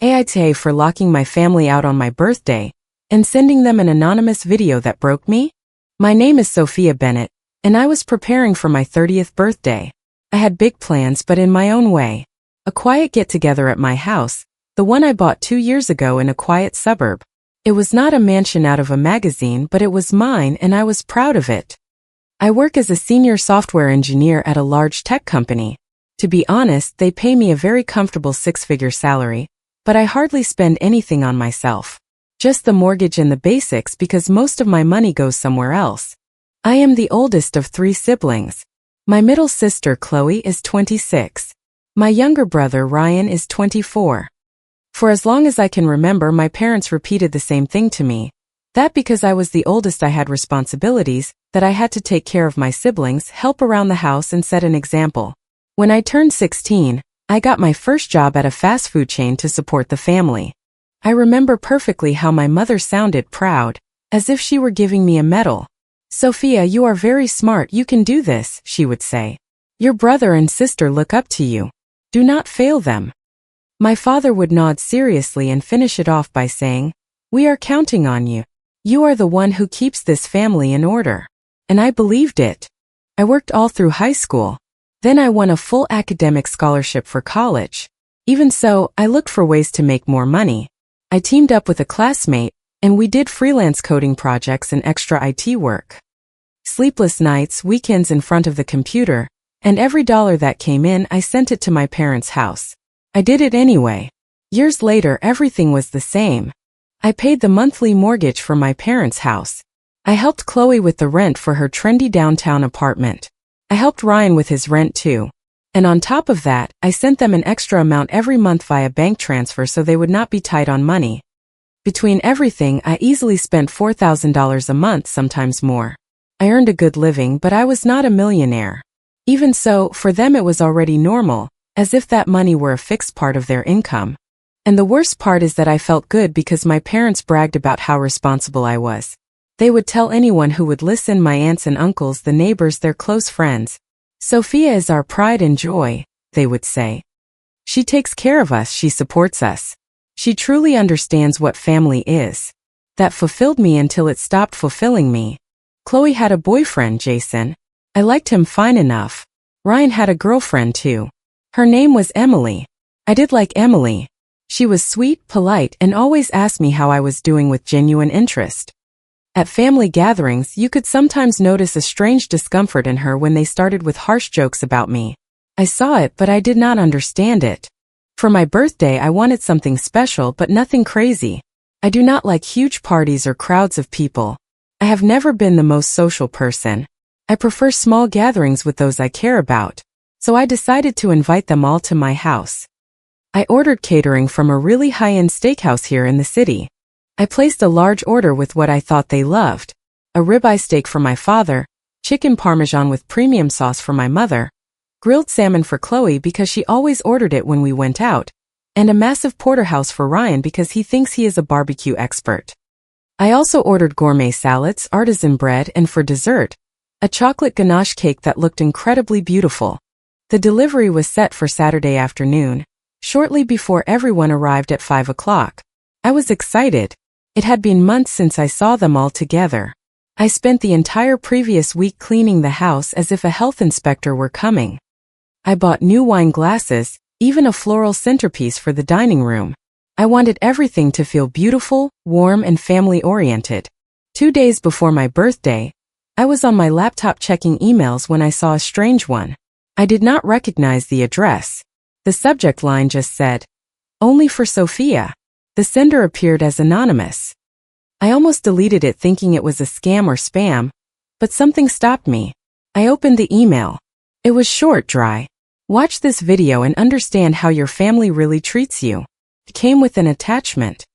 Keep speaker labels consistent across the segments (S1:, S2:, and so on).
S1: AITA for locking my family out on my birthday and sending them an anonymous video that broke me? My name is Sophia Bennett, and I was preparing for my 30th birthday. I had big plans, but in my own way. A quiet get-together at my house, the one I bought 2 years ago in a quiet suburb. It was not a mansion out of a magazine, but it was mine, and I was proud of it. I work as a senior software engineer at a large tech company. To be honest, they pay me a very comfortable 6-figure salary, but I hardly spend anything on myself. Just the mortgage and the basics because most of my money goes somewhere else. I am the oldest of 3 siblings. My middle sister, Chloe, is 26. My younger brother, Ryan, is 24. For as long as I can remember, my parents repeated the same thing to me. That because I was the oldest I had responsibilities, that I had to take care of my siblings, help around the house and set an example. When I turned 16, I got my first job at a fast food chain to support the family. I remember perfectly how my mother sounded proud, as if she were giving me a medal. "Sophia, you are very smart, you can do this," she would say. "Your brother and sister look up to you. Do not fail them." My father would nod seriously and finish it off by saying, "We are counting on you. You are the one who keeps this family in order." And I believed it. I worked all through high school. Then I won a full academic scholarship for college. Even so, I looked for ways to make more money. I teamed up with a classmate, and we did freelance coding projects and extra IT work. Sleepless nights, weekends in front of the computer, and every dollar that came in I sent it to my parents' house. I did it anyway. Years later, everything was the same. I paid the monthly mortgage for my parents' house. I helped Chloe with the rent for her trendy downtown apartment. I helped Ryan with his rent too. And on top of that, I sent them an extra amount every month via bank transfer so they would not be tight on money. Between everything, I easily spent $4,000 a month, sometimes more. I earned a good living, but I was not a millionaire. Even so, for them it was already normal, as if that money were a fixed part of their income. And the worst part is that I felt good because my parents bragged about how responsible I was. They would tell anyone who would listen, my aunts and uncles, the neighbors, their close friends. "Sophia is our pride and joy," they would say. "She takes care of us, she supports us. She truly understands what family is." That fulfilled me until it stopped fulfilling me. Chloe had a boyfriend, Jason. I liked him fine enough. Ryan had a girlfriend too. Her name was Emily. I did like Emily. She was sweet, polite, and always asked me how I was doing with genuine interest. At family gatherings, you could sometimes notice a strange discomfort in her when they started with harsh jokes about me. I saw it, but I did not understand it. For my birthday, I wanted something special, but nothing crazy. I do not like huge parties or crowds of people. I have never been the most social person. I prefer small gatherings with those I care about. So I decided to invite them all to my house. I ordered catering from a really high-end steakhouse here in the city. I placed a large order with what I thought they loved. A ribeye steak for my father, chicken parmesan with premium sauce for my mother, grilled salmon for Chloe because she always ordered it when we went out, and a massive porterhouse for Ryan because he thinks he is a barbecue expert. I also ordered gourmet salads, artisan bread, and for dessert, a chocolate ganache cake that looked incredibly beautiful. The delivery was set for Saturday afternoon, shortly before everyone arrived at 5 o'clock. I was excited. It had been months since I saw them all together. I spent the entire previous week cleaning the house as if a health inspector were coming. I bought new wine glasses, even a floral centerpiece for the dining room. I wanted everything to feel beautiful, warm, and family-oriented. 2 days before my birthday, I was on my laptop checking emails when I saw a strange one. I did not recognize the address. The subject line just said, "Only for Sophia." The sender appeared as anonymous. I almost deleted it thinking it was a scam or spam, but something stopped me. I opened the email. It was short, dry. "Watch this video and understand how your family really treats you." It came with an attachment.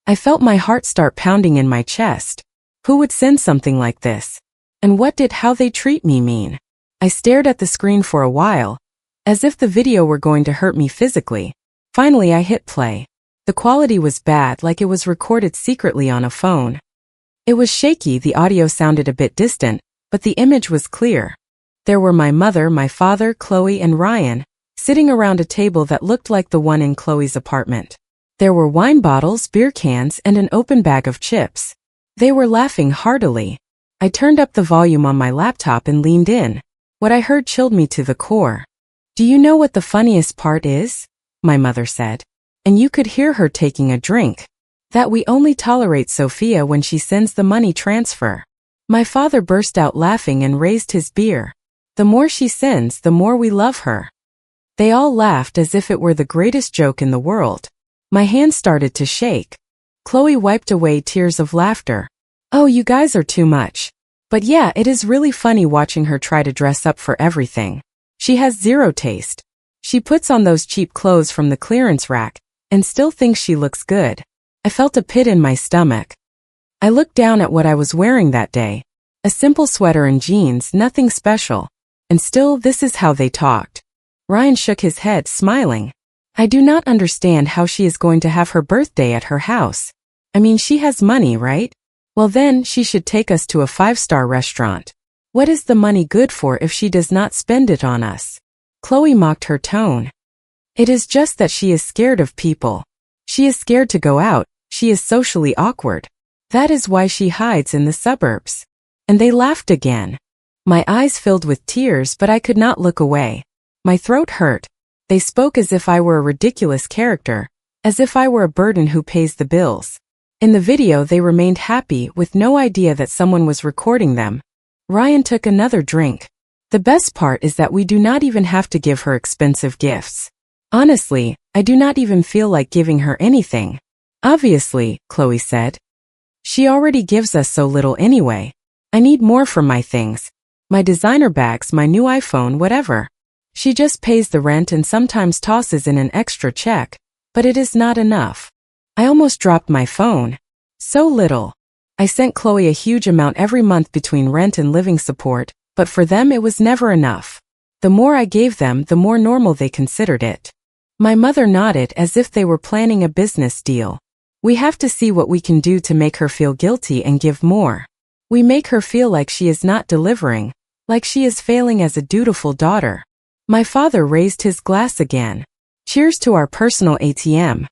S1: I felt my heart start pounding in my chest. Who would send something like this? And what did "how they treat me" mean? I stared at the screen for a while, as if the video were going to hurt me physically. Finally, I hit play. The quality was bad, like it was recorded secretly on a phone. It was shaky, the audio sounded a bit distant, but the image was clear. There were my mother, my father, Chloe, and Ryan, sitting around a table that looked like the one in Chloe's apartment. There were wine bottles, beer cans, and an open bag of chips. They were laughing heartily. I turned up the volume on my laptop and leaned in. What I heard chilled me to the core. "Do you know what the funniest part is?" my mother said. And you could hear her taking a drink. "That we only tolerate Sophia when she sends the money transfer." My father burst out laughing and raised his beer. "The more she sends, the more we love her." They all laughed as if it were the greatest joke in the world. My hand started to shake. Chloe wiped away tears of laughter. "Oh, you guys are too much. But yeah, it is really funny watching her try to dress up for everything. She has zero taste. She puts on those cheap clothes from the clearance rack and still thinks she looks good." I felt a pit in my stomach. I looked down at what I was wearing that day. A simple sweater and jeans, nothing special. And still, this is how they talked. Ryan shook his head, smiling. "I do not understand how she is going to have her birthday at her house. I mean, she has money, right? Well then, she should take us to a 5-star restaurant. What is the money good for if she does not spend it on us?" Chloe mocked her tone. "It is just that she is scared of people. She is scared to go out, she is socially awkward. That is why she hides in the suburbs." And they laughed again. My eyes filled with tears, but I could not look away. My throat hurt. They spoke as if I were a ridiculous character, as if I were a burden who pays the bills. In the video they remained happy with no idea that someone was recording them. Ryan took another drink. "The best part is that we do not even have to give her expensive gifts. Honestly, I do not even feel like giving her anything." "Obviously," Chloe said. "She already gives us so little anyway. I need more for my things. My designer bags, my new iPhone, whatever. She just pays the rent and sometimes tosses in an extra check, but it is not enough." I almost dropped my phone. So little. I sent Chloe a huge amount every month between rent and living support, but for them it was never enough. The more I gave them, the more normal they considered it. My mother nodded as if they were planning a business deal. "We have to see what we can do to make her feel guilty and give more. We make her feel like she is not delivering, like she is failing as a dutiful daughter." My father raised his glass again. "Cheers to our personal ATM."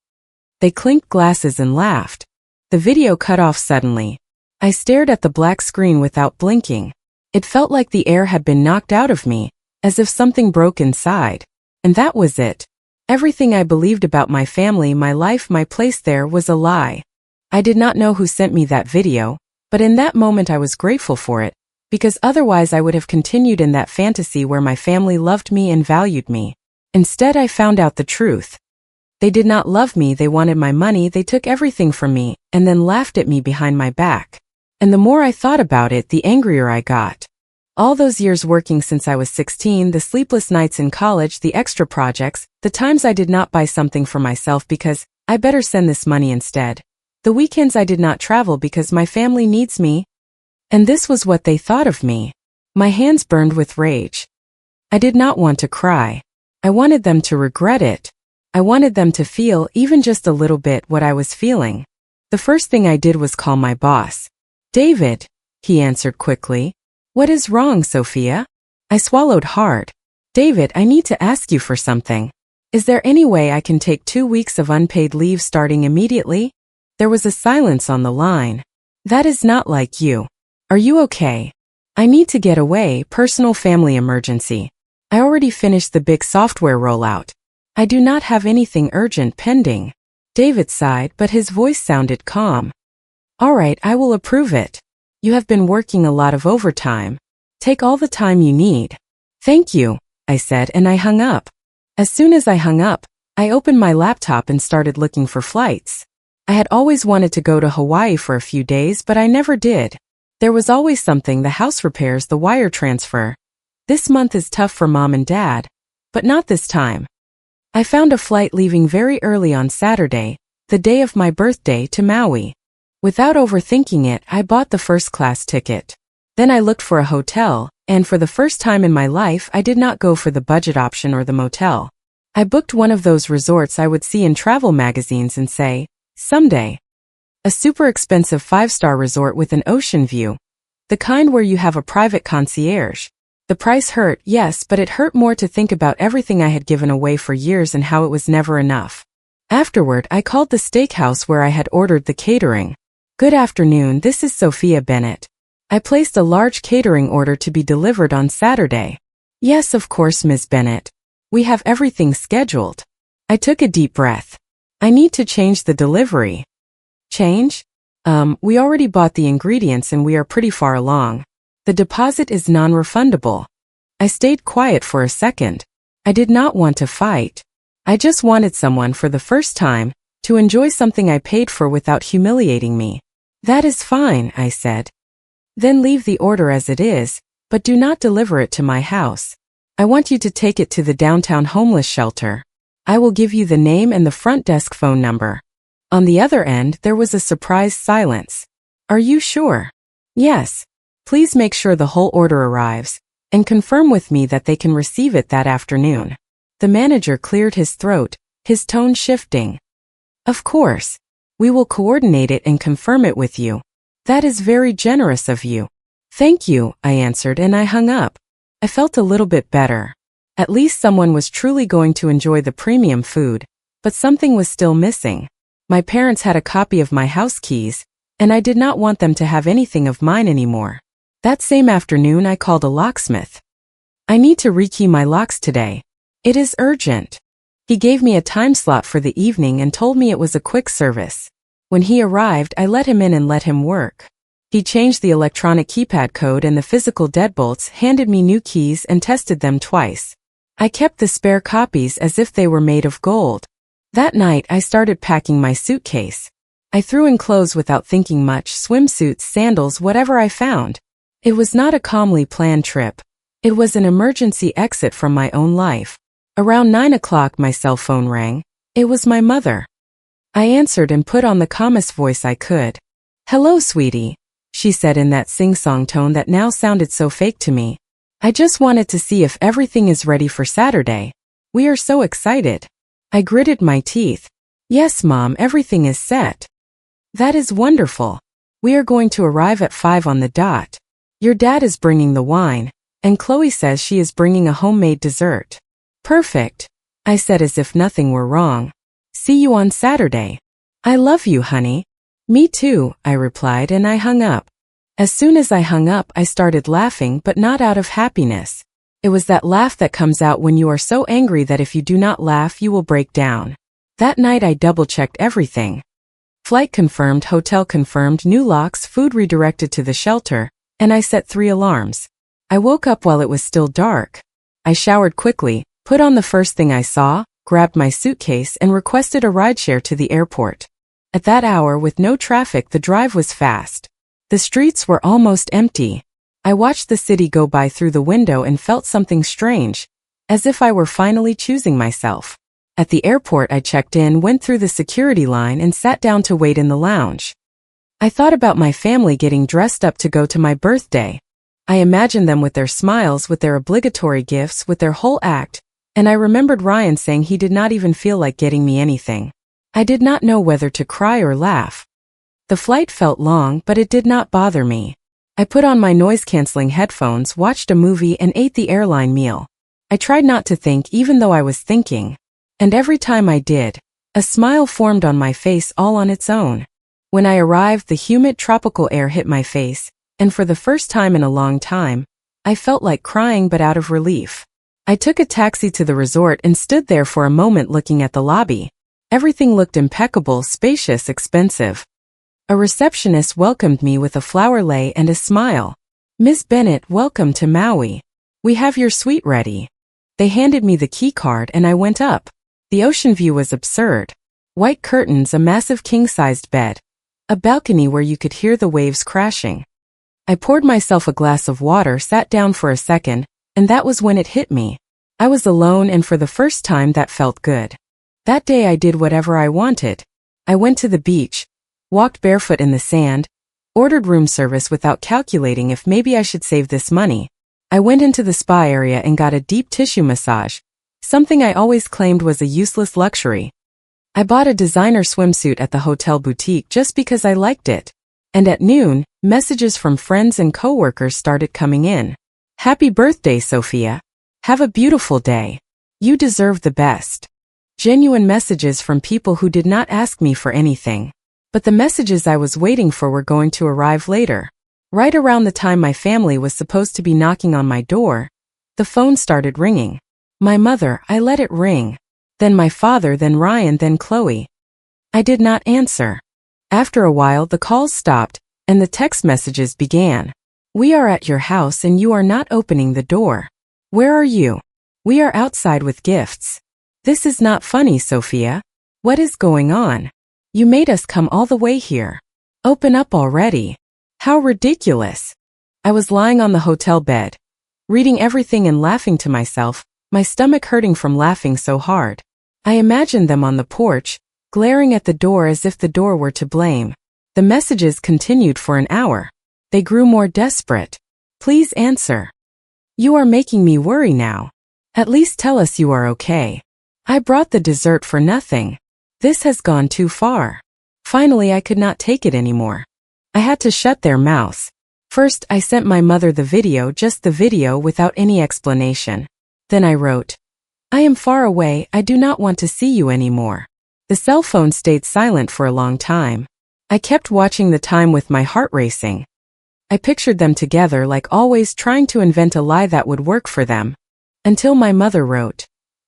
S1: They clinked glasses and laughed. The video cut off suddenly. I stared at the black screen without blinking. It felt like the air had been knocked out of me, as if something broke inside. And that was it. Everything I believed about my family, my life, my place there was a lie. I did not know who sent me that video, but in that moment I was grateful for it, because otherwise I would have continued in that fantasy where my family loved me and valued me. Instead, I found out the truth. They did not love me, they wanted my money, they took everything from me, and then laughed at me behind my back. And the more I thought about it, the angrier I got. All those years working since I was 16, the sleepless nights in college, the extra projects, the times I did not buy something for myself because I better send this money instead. The weekends I did not travel because my family needs me. And this was what they thought of me. My hands burned with rage. I did not want to cry. I wanted them to regret it. I wanted them to feel, even just a little bit, what I was feeling. The first thing I did was call my boss. "David," he answered quickly. "What is wrong, Sophia?" I swallowed hard. "David, I need to ask you for something. Is there any way I can take 2 weeks of unpaid leave starting immediately?" There was a silence on the line. "That is not like you. Are you okay?" "I need to get away, personal family emergency. I already finished the big software rollout. I do not have anything urgent pending." David sighed, but his voice sounded calm. "All right, I will approve it. You have been working a lot of overtime. Take all the time you need." "Thank you," I said, and I hung up. As soon as I hung up, I opened my laptop and started looking for flights. I had always wanted to go to Hawaii for a few days, but I never did. There was always something: the house repairs, the wire transfer. This month is tough for Mom and Dad, but not this time. I found a flight leaving very early on Saturday, the day of my birthday, to Maui. Without overthinking it, I bought the first-class ticket. Then I looked for a hotel, and for the first time in my life, I did not go for the budget option or the motel. I booked one of those resorts I would see in travel magazines and say, "Someday." A super expensive 5-star resort with an ocean view. The kind where you have a private concierge. The price hurt, yes, but it hurt more to think about everything I had given away for years and how it was never enough. Afterward, I called the steakhouse where I had ordered the catering. Good afternoon, this is Sophia Bennett. I placed a large catering order to be delivered on Saturday. Yes, of course, Ms. Bennett. We have everything scheduled. I took a deep breath. I need to change the delivery. Change? We already bought the ingredients and we are pretty far along. The deposit is non-refundable. I stayed quiet for a second. I did not want to fight. I just wanted someone for the first time to enjoy something I paid for without humiliating me. That is fine, I said. Then leave the order as it is, but do not deliver it to my house. I want you to take it to the downtown homeless shelter. I will give you the name and the front desk phone number. On the other end, there was a surprised silence. Are you sure? Yes. Please make sure the whole order arrives, and confirm with me that they can receive it that afternoon. The manager cleared his throat, his tone shifting. Of course. We will coordinate it and confirm it with you. That is very generous of you. Thank you, I answered and I hung up. I felt a little bit better. At least someone was truly going to enjoy the premium food, but something was still missing. My parents had a copy of my house keys, and I did not want them to have anything of mine anymore. That same afternoon I called a locksmith. I need to rekey my locks today. It is urgent. He gave me a time slot for the evening and told me it was a quick service. When he arrived, I let him in and let him work. He changed the electronic keypad code and the physical deadbolts, handed me new keys and tested them twice. I kept the spare copies as if they were made of gold. That night I started packing my suitcase. I threw in clothes without thinking much, swimsuits, sandals, whatever I found. It was not a calmly planned trip. It was an emergency exit from my own life. Around 9 o'clock my cell phone rang. It was my mother. I answered and put on the calmest voice I could. Hello, sweetie, she said in that sing-song tone that now sounded so fake to me. I just wanted to see if everything is ready for Saturday. We are so excited. I gritted my teeth. Yes, Mom, everything is set. That is wonderful. We are going to arrive at 5 on the dot. Your dad is bringing the wine, and Chloe says she is bringing a homemade dessert. Perfect, I said as if nothing were wrong. See you on Saturday. I love you, honey. Me too, I replied and I hung up. As soon as I hung up, I started laughing, but not out of happiness. It was that laugh that comes out when you are so angry that if you do not laugh, you will break down. That night I double-checked everything. Flight confirmed, hotel confirmed, new locks, food redirected to the shelter, and I set 3 alarms. I woke up while it was still dark. I showered quickly, put on the first thing I saw, grabbed my suitcase and requested a rideshare to the airport. At that hour, with no traffic, the drive was fast. The streets were almost empty. I watched the city go by through the window and felt something strange, as if I were finally choosing myself. At the airport I checked in, went through the security line and sat down to wait in the lounge. I thought about my family getting dressed up to go to my birthday. I imagined them with their smiles, with their obligatory gifts, with their whole act, and I remembered Ryan saying he did not even feel like getting me anything. I did not know whether to cry or laugh. The flight felt long, but it did not bother me. I put on my noise-canceling headphones, watched a movie, and ate the airline meal. I tried not to think even though I was thinking. And every time I did, a smile formed on my face all on its own. When I arrived, the humid tropical air hit my face, and for the first time in a long time, I felt like crying but out of relief. I took a taxi to the resort and stood there for a moment looking at the lobby. Everything looked impeccable, spacious, expensive. A receptionist welcomed me with a flower lei and a smile. Ms. Bennett, welcome to Maui. We have your suite ready. They handed me the key card and I went up. The ocean view was absurd. White curtains, a massive king-sized bed, a balcony where you could hear the waves crashing. I poured myself a glass of water, sat down for a second, and that was when it hit me. I was alone and for the first time that felt good. That day I did whatever I wanted. I went to the beach, walked barefoot in the sand, ordered room service without calculating if maybe I should save this money. I went into the spa area and got a deep tissue massage, something I always claimed was a useless luxury. I bought a designer swimsuit at the hotel boutique just because I liked it. And at noon, messages from friends and coworkers started coming in. Happy birthday, Sophia. Have a beautiful day. You deserve the best. Genuine messages from people who did not ask me for anything. But the messages I was waiting for were going to arrive later. Right around the time my family was supposed to be knocking on my door, the phone started ringing. My mother, I let it ring. Then my father, then Ryan, then Chloe. I did not answer. After a while the calls stopped, and the text messages began. We are at your house and you are not opening the door. Where are you? We are outside with gifts. This is not funny, Sophia. What is going on? You made us come all the way here. Open up already. How ridiculous. I was lying on the hotel bed, reading everything and laughing to myself, my stomach hurting from laughing so hard. I imagined them on the porch, glaring at the door as if the door were to blame. The messages continued for an hour. They grew more desperate. Please answer. You are making me worry now. At least tell us you are okay. I brought the dessert for nothing. This has gone too far. Finally, I could not take it anymore. I had to shut their mouths. First, I sent my mother the video, just the video without any explanation. Then I wrote, I am far away, I do not want to see you anymore. The cell phone stayed silent for a long time. I kept watching the time with my heart racing. I pictured them together like always, trying to invent a lie that would work for them. Until my mother wrote,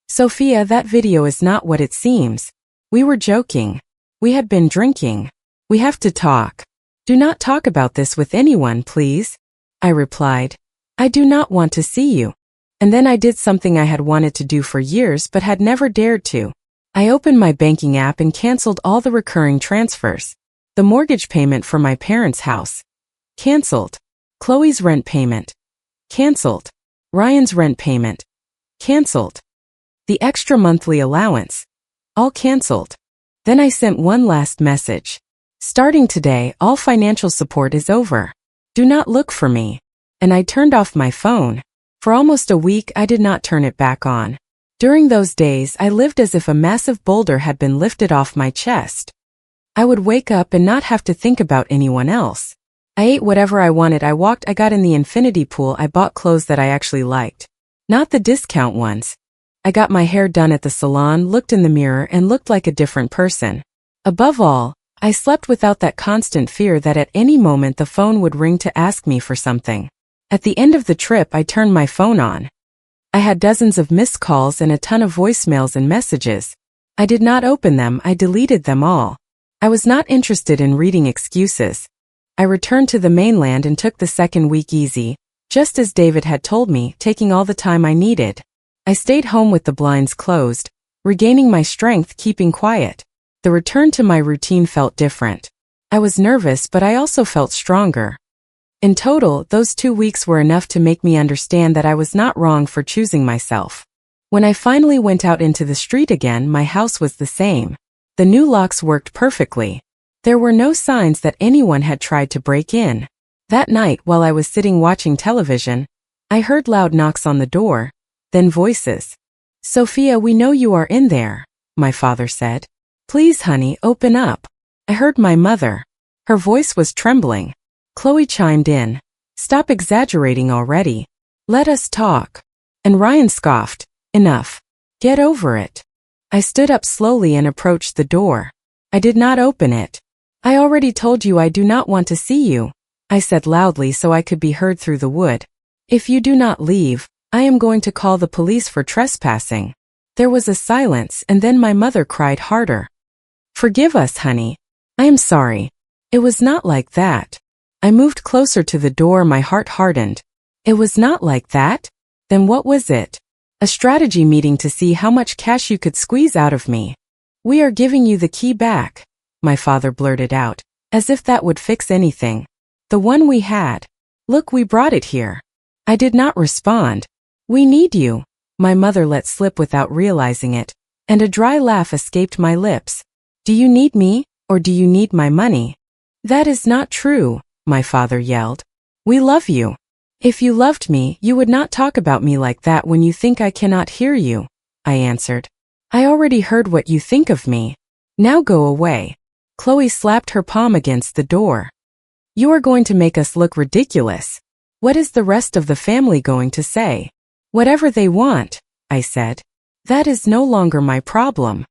S1: Sophia, that video is not what it seems. We were joking. We had been drinking. We have to talk. Do not talk about this with anyone, please. I replied, I do not want to see you. And then I did something I had wanted to do for years but had never dared to. I opened my banking app and canceled all the recurring transfers. The mortgage payment for my parents' house. Canceled. Chloe's rent payment. Canceled. Ryan's rent payment. Canceled. The extra monthly allowance. All canceled. Then I sent one last message. Starting today, all financial support is over. Do not look for me. And I turned off my phone. For almost a week, I did not turn it back on. During those days, I lived as if a massive boulder had been lifted off my chest. I would wake up and not have to think about anyone else. I ate whatever I wanted, I walked, I got in the infinity pool, I bought clothes that I actually liked. Not the discount ones. I got my hair done at the salon, looked in the mirror, and looked like a different person. Above all, I slept without that constant fear that at any moment the phone would ring to ask me for something. At the end of the trip, I turned my phone on. I had dozens of missed calls and a ton of voicemails and messages. I did not open them, I deleted them all. I was not interested in reading excuses. I returned to the mainland and took the second week easy, just as David had told me, taking all the time I needed. I stayed home with the blinds closed, regaining my strength, keeping quiet. The return to my routine felt different. I was nervous, but I also felt stronger. In total, those 2 weeks were enough to make me understand that I was not wrong for choosing myself. When I finally went out into the street again, my house was the same. The new locks worked perfectly. There were no signs that anyone had tried to break in. That night, while I was sitting watching television, I heard loud knocks on the door, then voices. Sophia, we know you are in there, my father said. Please, honey, open up. I heard my mother. Her voice was trembling. Chloe chimed in. Stop exaggerating already. Let us talk. And Ryan scoffed. Enough. Get over it. I stood up slowly and approached the door. I did not open it. I already told you I do not want to see you, I said loudly so I could be heard through the wood. If you do not leave, I am going to call the police for trespassing. There was a silence and then my mother cried harder. Forgive us, honey. I am sorry. It was not like that. I moved closer to the door, my heart hardened. It was not like that? Then what was it? A strategy meeting to see how much cash you could squeeze out of me. We are giving you the key back, my father blurted out, as if that would fix anything. The one we had. Look, we brought it here. I did not respond. We need you, my mother let slip without realizing it, and a dry laugh escaped my lips. Do you need me, or do you need my money? That is not true, my father yelled. We love you. If you loved me, you would not talk about me like that when you think I cannot hear you, I answered. I already heard what you think of me. Now go away. Chloe slapped her palm against the door. You are going to make us look ridiculous. What is the rest of the family going to say? Whatever they want, I said. That is no longer my problem.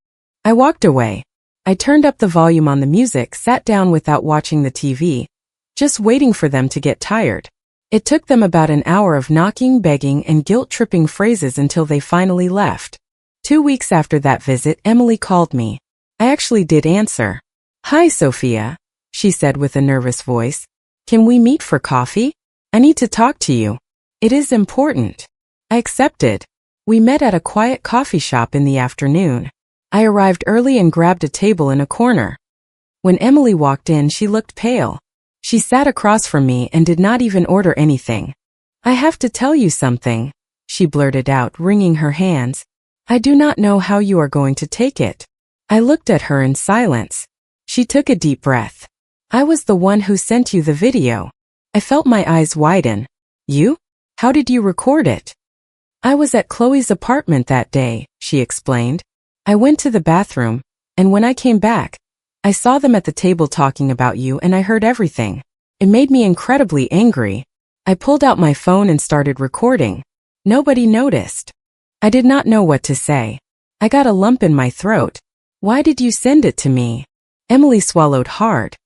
S1: I walked away. I turned up the volume on the music, sat down without watching the TV, just waiting for them to get tired. It took them about an hour of knocking, begging, and guilt-tripping phrases until they finally left. 2 weeks after that visit, Emily called me. I actually did answer. "Hi, Sophia," she said with a nervous voice. "Can we meet for coffee? I need to talk to you. It is important." I accepted. We met at a quiet coffee shop in the afternoon. I arrived early and grabbed a table in a corner. When Emily walked in, she looked pale. She sat across from me and did not even order anything. "I have to tell you something," she blurted out, wringing her hands. "I do not know how you are going to take it." I looked at her in silence. She took a deep breath. "I was the one who sent you the video." I felt my eyes widen. "You? How did you record it?" "I was at Chloe's apartment that day," she explained. "I went to the bathroom, and when I came back, I saw them at the table talking about you and I heard everything. It made me incredibly angry. I pulled out my phone and started recording. Nobody noticed. I did not know what to say. I got a lump in my throat. Why did you send it to me?" Emily swallowed hard.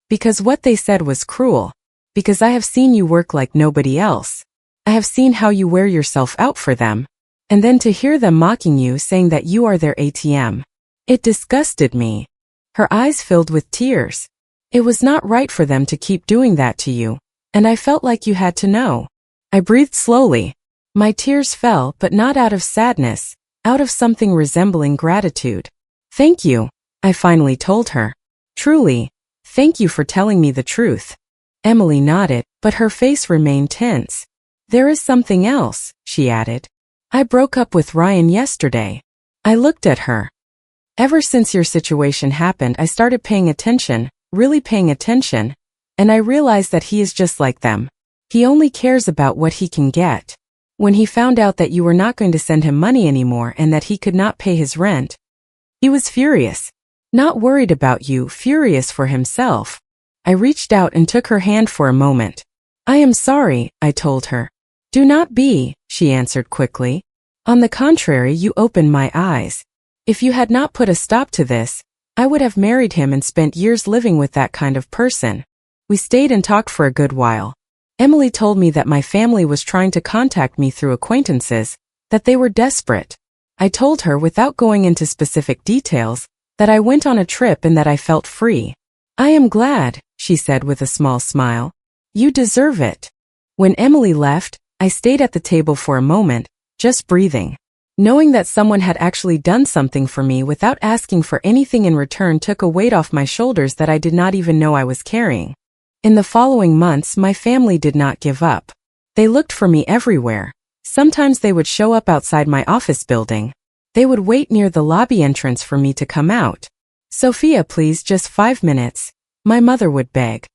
S1: "Because what they said was cruel. Because I have seen you work like nobody else. I have seen how you wear yourself out for them. And then to hear them mocking you, saying that you are their ATM. It disgusted me." Her eyes filled with tears. "It was not right for them to keep doing that to you, and I felt like you had to know." I breathed slowly. My tears fell, but not out of sadness, out of something resembling gratitude. "Thank you," I finally told her. "Truly, thank you for telling me the truth." Emily nodded, but her face remained tense. "There is something else," she added. "I broke up with Ryan yesterday." I looked at her. "Ever since your situation happened, I started paying attention, really paying attention, and I realized that he is just like them. He only cares about what he can get. When he found out that you were not going to send him money anymore and that he could not pay his rent, he was furious. Not worried about you, furious for himself." I reached out and took her hand for a moment. "I am sorry," I told her. "Do not be," she answered quickly. "On the contrary, you opened my eyes. If you had not put a stop to this, I would have married him and spent years living with that kind of person." We stayed and talked for a good while. Emily told me that my family was trying to contact me through acquaintances, that they were desperate. I told her, without going into specific details, that I went on a trip and that I felt free. "I am glad," she said with a small smile. "You deserve it." When Emily left, I stayed at the table for a moment, just breathing. Knowing that someone had actually done something for me without asking for anything in return took a weight off my shoulders that I did not even know I was carrying. In the following months, my family did not give up. They looked for me everywhere. Sometimes they would show up outside my office building. They would wait near the lobby entrance for me to come out. "Sophia, please, just 5 minutes," my mother would beg.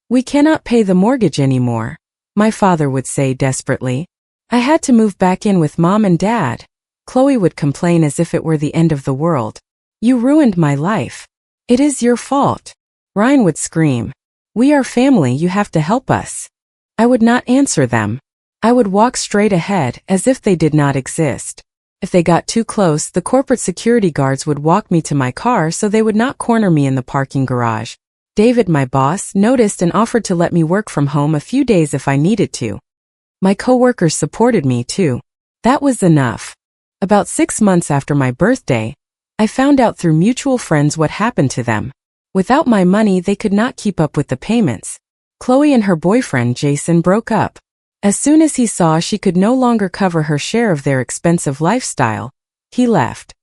S1: "We cannot pay the mortgage anymore," my father would say desperately. "I had to move back in with Mom and Dad." Chloe would complain as if it were the end of the world. "You ruined my life. It is your fault." Ryan would scream. "We are family, you have to help us." I would not answer them. I would walk straight ahead, as if they did not exist. If they got too close, the corporate security guards would walk me to my car so they would not corner me in the parking garage. David, my boss, noticed and offered to let me work from home a few days if I needed to. My coworkers supported me too. That was enough. About 6 months after my birthday, I found out through mutual friends what happened to them. Without my money, they could not keep up with the payments. Chloe and her boyfriend, Jason, broke up. As soon as he saw she could no longer cover her share of their expensive lifestyle, he left.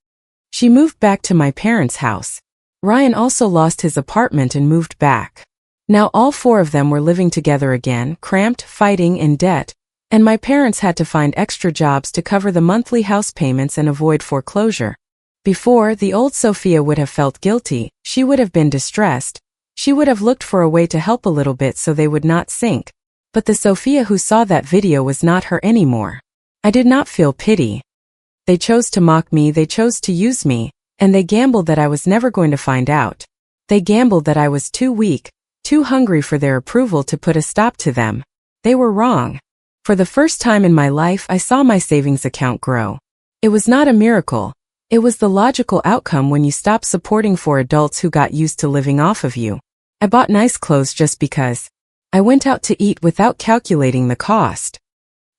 S1: She moved back to my parents' house. Ryan also lost his apartment and moved back. Now all 4 of them were living together again, cramped, fighting, in debt, and my parents had to find extra jobs to cover the monthly house payments and avoid foreclosure. Before, the old Sophia would have felt guilty, she would have been distressed, she would have looked for a way to help a little bit so they would not sink. But the Sophia who saw that video was not her anymore. I did not feel pity. They chose to mock me, they chose to use me, and they gambled that I was never going to find out. They gambled that I was too weak, too hungry for their approval to put a stop to them. They were wrong. For the first time in my life, I saw my savings account grow. It was not a miracle. It was the logical outcome when you stopped supporting for adults who got used to living off of you. I bought nice clothes just because. I went out to eat without calculating the cost.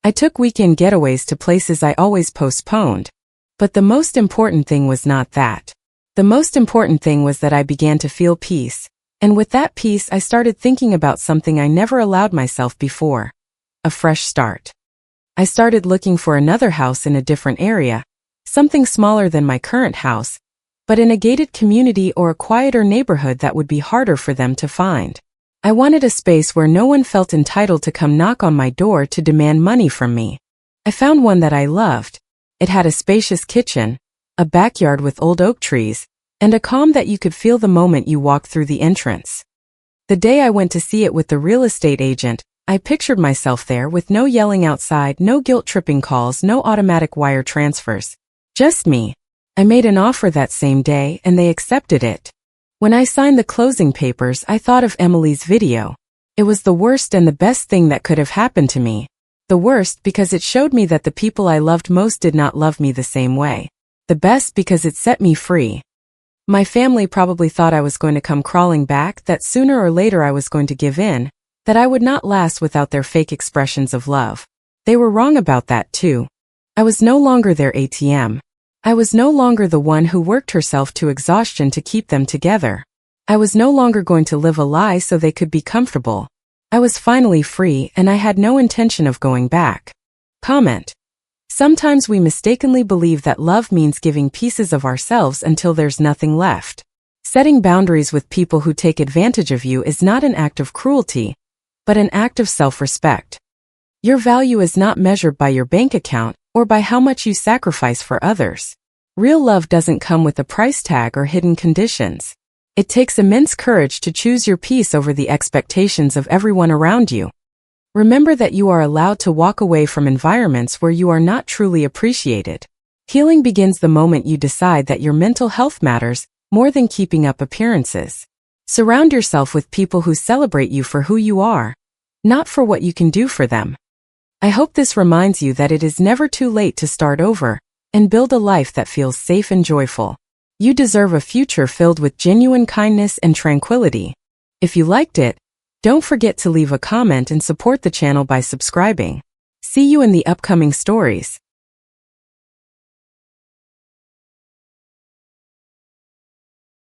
S1: I took weekend getaways to places I always postponed. But the most important thing was not that. The most important thing was that I began to feel peace. And with that peace, I started thinking about something I never allowed myself before. A fresh start. I started looking for another house in a different area. Something smaller than my current house, but in a gated community or a quieter neighborhood that would be harder for them to find. I wanted a space where no one felt entitled to come knock on my door to demand money from me. I found one that I loved. It had a spacious kitchen, a backyard with old oak trees, and a calm that you could feel the moment you walked through the entrance. The day I went to see it with the real estate agent, I pictured myself there with no yelling outside, no guilt-tripping calls, no automatic wire transfers. Just me. I made an offer that same day and they accepted it. When I signed the closing papers, I thought of Emily's video. It was the worst and the best thing that could have happened to me. The worst because it showed me that the people I loved most did not love me the same way. The best because it set me free. My family probably thought I was going to come crawling back, that sooner or later I was going to give in, that I would not last without their fake expressions of love. They were wrong about that too. I was no longer their ATM. I was no longer the one who worked herself to exhaustion to keep them together. I was no longer going to live a lie so they could be comfortable. I was finally free and I had no intention of going back. Comment. Sometimes we mistakenly believe that love means giving pieces of ourselves until there's nothing left. Setting boundaries with people who take advantage of you is not an act of cruelty, but an act of self-respect. Your value is not measured by your bank account or by how much you sacrifice for others. Real love doesn't come with a price tag or hidden conditions. It takes immense courage to choose your peace over the expectations of everyone around you. Remember that you are allowed to walk away from environments where you are not truly appreciated. Healing begins the moment you decide that your mental health matters more than keeping up appearances. Surround yourself with people who celebrate you for who you are, not for what you can do for them. I hope this reminds you that it is never too late to start over and build a life that feels safe and joyful. You deserve a future filled with genuine kindness and tranquility. If you liked it, don't forget to leave a comment and support the channel by subscribing. See you in the upcoming stories.